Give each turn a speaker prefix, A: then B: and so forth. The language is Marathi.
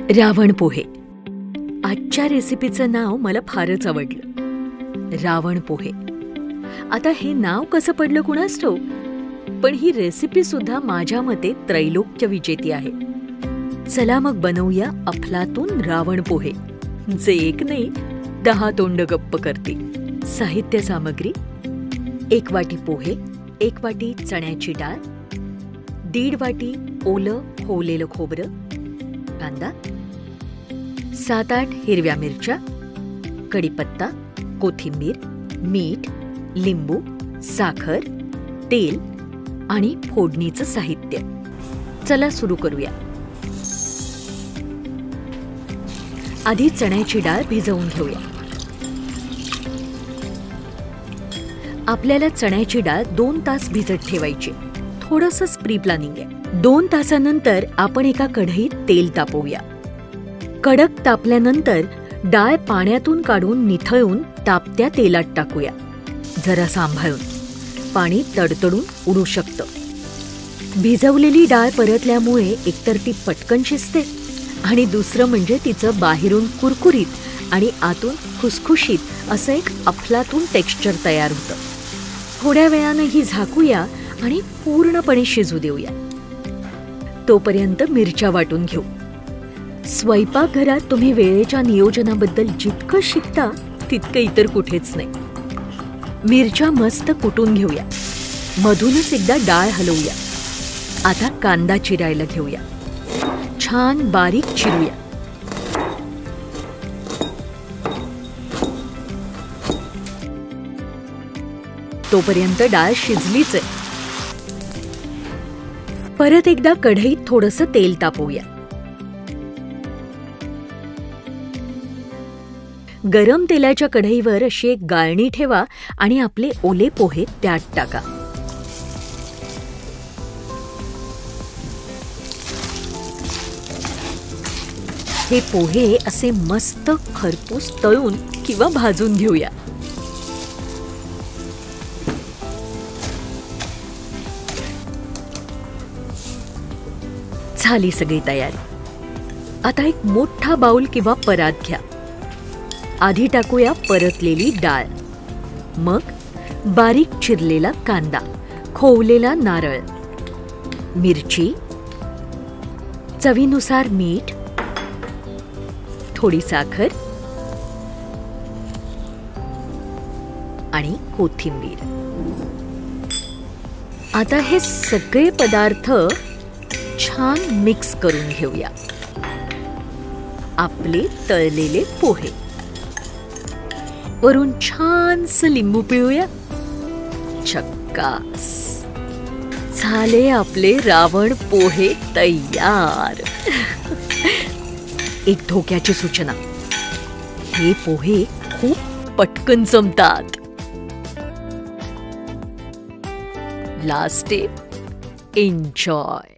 A: रावण पोहे. आजच्या रेसिपीचं नाव मला फारच आवडलं, रावण पोहे. आता हे नाव कसं पडलं कुणास ठाऊक, पण ही रेसिपी सुद्धा माझ्या मते त्रैलोक्य विजेती आहे. चला मग बनवूया अफलातून रावण पोहे, जे एक नाही 10 तोंड गप्प करते. साहित्य सामग्री: 1 वाटी पोहे, 1 वाटी चण्याची डाळ, 1.5 वाटी ओलं खोवलेलं खोबरं, कांदा, 7-8 हिरव्या मिरच्या, कढीपत्ता, कोथिंबीर, मीठ, लिंबू, साखर, तेल आणि फोडणीचं साहित्य. चला सुरू करूया. आधी चण्याची डाळ भिजवून घेऊया. आपल्याला चण्याची डाळ 2 तास भिजत ठेवायची. थोडंसं प्री प्लॅनिंग आहे. 2 तासानंतर आपण एका कढईत तेल तापवूया. कडक तापल्यानंतर डाळ पाण्यातून काढून निथळून तापत्या तेलात टाकूया. जरा सांभाळून, पाणी तडतडून उडू शकतं. भिजवलेली डाळ परतल्यामुळे एकतर ती पटकन शिजते आणि दुसरं म्हणजे तिचं बाहेरून कुरकुरीत आणि आतून खुसखुशीत असं एक अफलातून टेक्स्चर तयार होतं. थोड्या वेळानं ही झाकूया आणि पूर्णपणे शिजू देऊया. तोपर्यंत मिरच्या वाटून घेऊ. स्वयंपाकघरात तुम्ही वेळेच्या नियोजनाबद्दल जितकं शिकता तितकं इतर कुठेच नाही. मिरच्या मस्त कुटून घेऊया. मधूनच एकदा डाळ हलवूया. आता कांदा चिरायला घेऊया. छान बारीक चिरूया. तोपर्यंत डाळ शिजलीच आहे. परत एकदा कढईत थोडंसं तेल तापवूया. गरम तेलाच्या कढईवर अशी एक गाळणी ठेवा आणि आपले ओले पोहे त्यात टाका. हे पोहे असे मस्त खरपूस तळून किंवा भाजून घेऊया. झाली सगळी तयारी. आता एक मोठा बाउल किंवा परात घ्या. आधी टाकूया परतलेली डाळ, मग बारीक चिरलेला कांदा, खोवलेला नारळ, मिरची, चवीनुसार मीठ, थोडी साखर आणि कोथिंबीर. आता हे सगळे पदार्थ छान मिक्स करून घेऊया. आपले तळलेले पोहे, वरून छानसं लिंबू पिळूया. झक्कास. झाले आपले रावण पोहे तयार. एक धोक्याची सूचना: हे पोहे खूप पटकन जमतात. Last tip: enjoy.